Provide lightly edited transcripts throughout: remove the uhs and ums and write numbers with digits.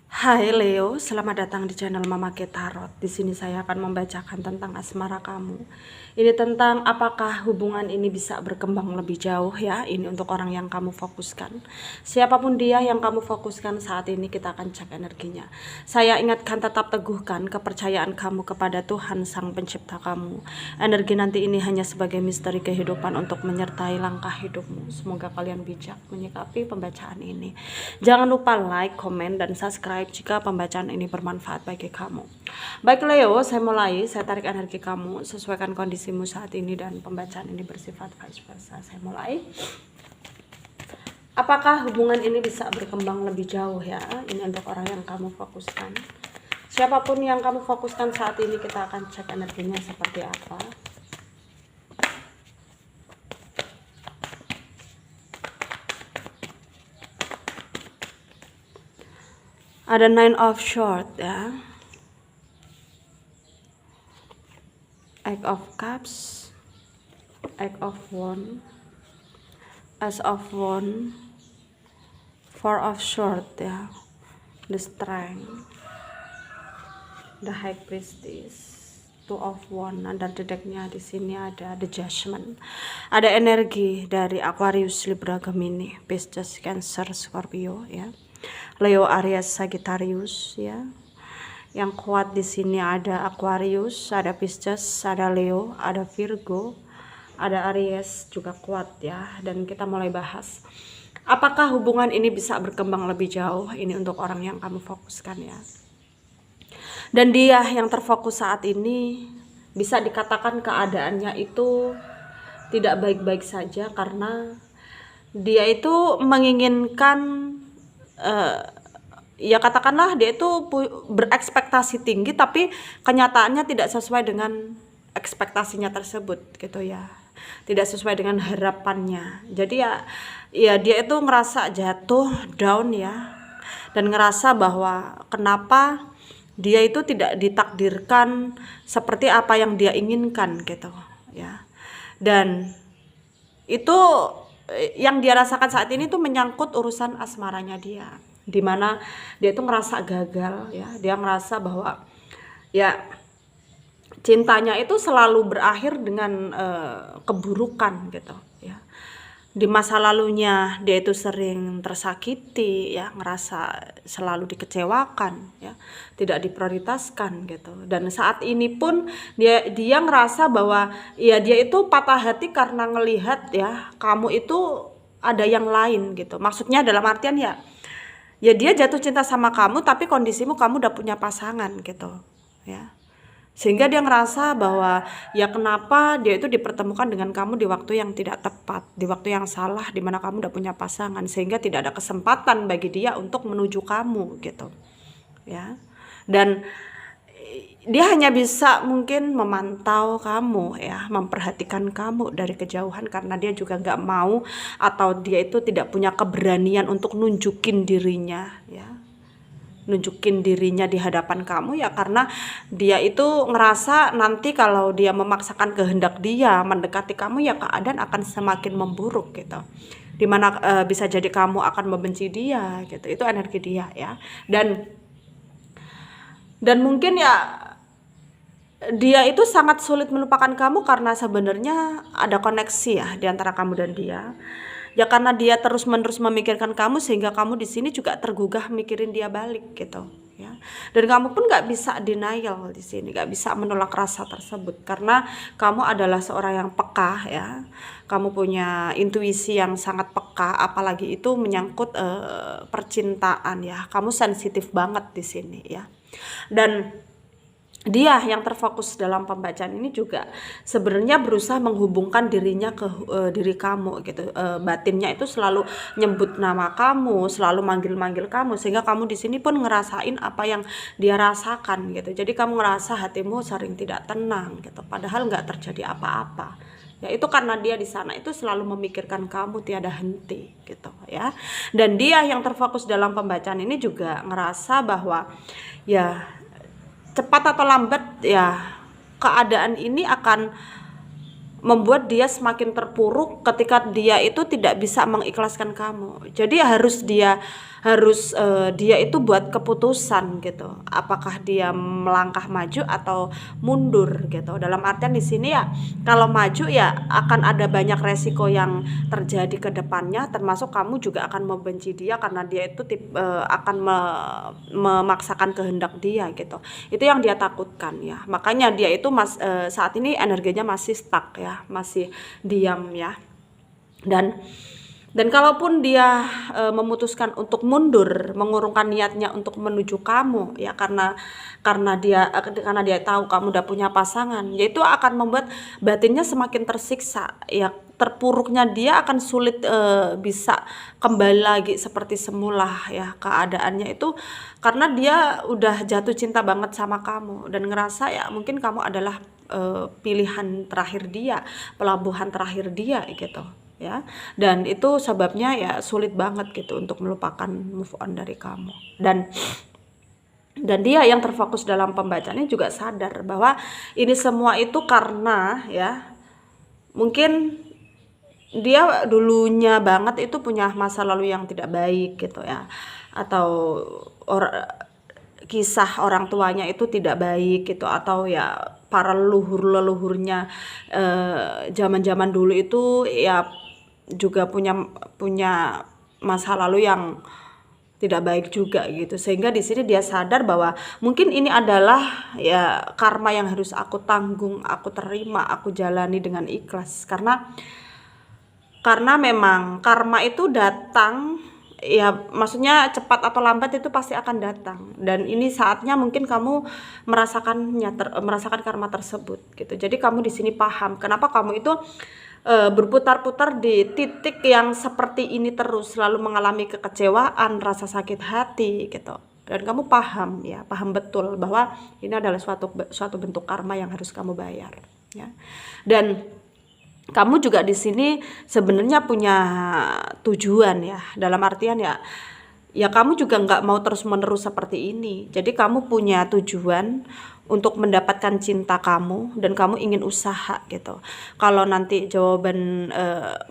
Hai Leo, selamat datang di channel Mama K Tarot. Di sini saya akan membacakan tentang asmara kamu. Ini tentang apakah hubungan ini bisa berkembang lebih jauh ya. Ini untuk orang yang kamu fokuskan. Siapapun dia yang kamu fokuskan saat ini, kita akan cek energinya. Saya ingatkan, tetap teguhkan kepercayaan kamu kepada Tuhan Sang Pencipta kamu. Energi nanti ini hanya sebagai misteri kehidupan untuk menyertai langkah hidupmu. Semoga kalian bijak menyikapi pembacaan ini. Jangan lupa like, komen, dan subscribe jika pembacaan ini bermanfaat bagi kamu. Baik Leo, saya mulai. Saya tarik energi kamu, sesuaikan kondisimu saat ini, dan pembacaan ini bersifat vice versa. Saya mulai. Apakah hubungan ini bisa berkembang lebih jauh ya? Ini untuk orang yang kamu fokuskan. Siapapun yang kamu fokuskan saat ini, kita akan cek energinya seperti apa. Ada Nine of Swords ya, Eight of Cups, Eight of Wands, Ace of Wands, Four of Swords ya, The Strength, The High Priestess, Two of Wands. Dan dedeknya di sini ada The Judgment. Ada energi dari Aquarius, Libra, Gemini, Pisces, Cancer, Scorpio ya, Leo, Aries, Sagittarius ya. Yang kuat di sini ada Aquarius, ada Pisces, ada Leo, ada Virgo, ada Aries juga kuat ya. Dan kita mulai bahas apakah hubungan ini bisa berkembang lebih jauh. Ini untuk orang yang kamu fokuskan ya. Dan dia yang terfokus saat ini, bisa dikatakan keadaannya itu tidak baik-baik saja, karena dia itu menginginkan ya katakanlah dia itu berekspektasi tinggi, tapi kenyataannya tidak sesuai dengan ekspektasinya tersebut gitu ya, tidak sesuai dengan harapannya. Jadi ya dia itu ngerasa jatuh down ya, dan ngerasa bahwa kenapa dia itu tidak ditakdirkan seperti apa yang dia inginkan gitu ya. Dan itu yang dia rasakan saat ini tuh menyangkut urusan asmaranya dia, dimana dia tuh ngerasa gagal ya. Dia ngerasa bahwa ya cintanya itu selalu berakhir dengan keburukan gitu ya. Di masa lalunya dia itu sering tersakiti ya, ngerasa selalu dikecewakan ya, tidak diprioritaskan gitu. Dan saat ini pun dia ngerasa bahwa ya dia itu patah hati karena ngelihat ya kamu itu ada yang lain gitu. Maksudnya dalam artian ya dia jatuh cinta sama kamu, tapi kondisimu kamu udah punya pasangan gitu ya. Sehingga dia ngerasa bahwa ya kenapa dia itu dipertemukan dengan kamu di waktu yang tidak tepat, di waktu yang salah, di mana kamu udah punya pasangan, sehingga tidak ada kesempatan bagi dia untuk menuju kamu gitu ya. Dan dia hanya bisa mungkin memantau kamu ya, memperhatikan kamu dari kejauhan, karena dia juga nggak mau atau dia itu tidak punya keberanian untuk nunjukin dirinya ya, nunjukin dirinya di hadapan kamu ya, karena dia itu ngerasa nanti kalau dia memaksakan kehendak dia mendekati kamu ya keadaan akan semakin memburuk gitu, dimana bisa jadi kamu akan membenci dia gitu. Itu energi dia ya. Dan mungkin ya dia itu sangat sulit melupakan kamu karena sebenarnya ada koneksi ya di antara kamu dan dia. Ya karena dia terus-menerus memikirkan kamu, sehingga kamu di sini juga tergugah mikirin dia balik gitu ya. Dan kamu pun nggak bisa denial di sini, nggak bisa menolak rasa tersebut, karena kamu adalah seorang yang peka ya. Kamu punya intuisi yang sangat peka, apalagi itu menyangkut percintaan ya. Kamu sensitif banget di sini ya. Dan dia yang terfokus dalam pembacaan ini juga sebenarnya berusaha menghubungkan dirinya ke diri kamu gitu. Batinnya itu selalu nyebut nama kamu, selalu manggil-manggil kamu, sehingga kamu di sini pun ngerasain apa yang dia rasakan gitu. Jadi kamu ngerasa hatimu sering tidak tenang gitu, padahal nggak terjadi apa-apa. Ya itu karena dia di sana itu selalu memikirkan kamu tiada henti gitu ya. Dan dia yang terfokus dalam pembacaan ini juga ngerasa bahwa ya cepat atau lambat ya keadaan ini akan membuat dia semakin terpuruk ketika dia itu tidak bisa mengikhlaskan kamu. Jadi harus dia dia itu buat keputusan gitu. Apakah dia melangkah maju atau mundur gitu. Dalam artian di sini ya kalau maju ya akan ada banyak resiko yang terjadi ke depannya, termasuk kamu juga akan membenci dia karena dia itu akan memaksakan kehendak dia gitu. Itu yang dia takutkan ya. Makanya dia itu saat ini energinya masih stuck ya, masih diam ya. Dan kalaupun dia memutuskan untuk mundur, mengurungkan niatnya untuk menuju kamu ya karena dia tahu kamu udah punya pasangan, yaitu akan membuat batinnya semakin tersiksa ya, terpuruknya dia akan sulit bisa kembali lagi seperti semula ya keadaannya itu, karena dia udah jatuh cinta banget sama kamu dan ngerasa ya mungkin kamu adalah pilihan terakhir dia, pelabuhan terakhir dia gitu ya. Dan itu sebabnya ya sulit banget gitu untuk melupakan, move on dari kamu. Dan dia yang terfokus dalam pembacaannya juga sadar bahwa ini semua itu karena ya mungkin dia dulunya banget itu punya masa lalu yang tidak baik gitu ya, atau kisah orang tuanya itu tidak baik gitu, atau ya para leluhurnya zaman-zaman dulu itu ya juga punya masa lalu yang tidak baik juga gitu, sehingga di sini dia sadar bahwa mungkin ini adalah ya karma yang harus aku tanggung, aku terima, aku jalani dengan ikhlas, karena memang karma itu datang ya, maksudnya cepat atau lambat itu pasti akan datang, dan ini saatnya mungkin kamu merasakan karma tersebut gitu. Jadi kamu di sini paham kenapa kamu itu berputar-putar di titik yang seperti ini terus, selalu mengalami kekecewaan, rasa sakit hati gitu. Dan kamu paham betul bahwa ini adalah suatu bentuk karma yang harus kamu bayar ya. Dan kamu juga di sini sebenarnya punya tujuan ya, dalam artian ya kamu juga nggak mau terus-menerus seperti ini. Jadi kamu punya tujuan untuk mendapatkan cinta kamu dan kamu ingin usaha gitu. Kalau nanti jawaban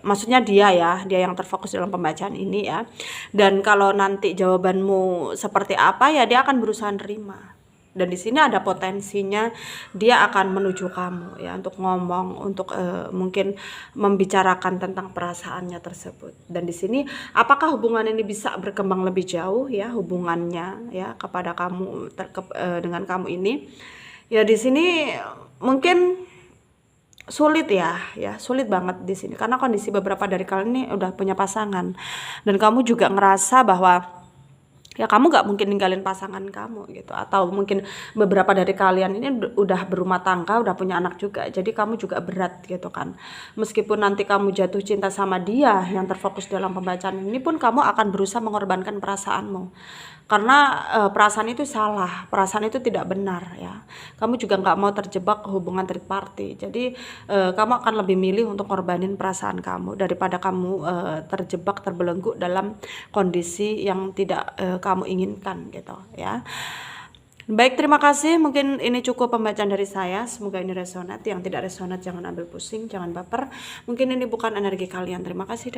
maksudnya dia yang terfokus dalam pembacaan ini ya. Dan kalau nanti jawabanmu seperti apa ya dia akan berusaha nerima. Dan di sini ada potensinya dia akan menuju kamu ya untuk ngomong, untuk mungkin membicarakan tentang perasaannya tersebut. Dan di sini apakah hubungan ini bisa berkembang lebih jauh ya, hubungannya ya kepada kamu dengan kamu ini ya. Di sini mungkin sulit ya sulit banget di sini karena kondisi beberapa dari kalian ini udah punya pasangan, dan kamu juga ngerasa bahwa ya kamu gak mungkin ninggalin pasangan kamu gitu, atau mungkin beberapa dari kalian ini udah berumah tangga, udah punya anak juga, jadi kamu juga berat gitu kan. Meskipun nanti kamu jatuh cinta sama dia yang terfokus dalam pembacaan ini pun, kamu akan berusaha mengorbankan perasaanmu, karena perasaan itu salah, perasaan itu tidak benar ya. Kamu juga nggak mau terjebak hubungan third party, jadi kamu akan lebih milih untuk korbanin perasaan kamu daripada kamu terjebak, terbelenggu dalam kondisi yang tidak kamu inginkan gitu ya. Baik, terima kasih. Mungkin ini cukup pembacaan dari saya. Semoga ini resonate. Yang tidak resonate jangan ambil pusing, jangan baper. Mungkin ini bukan energi kalian. Terima kasih.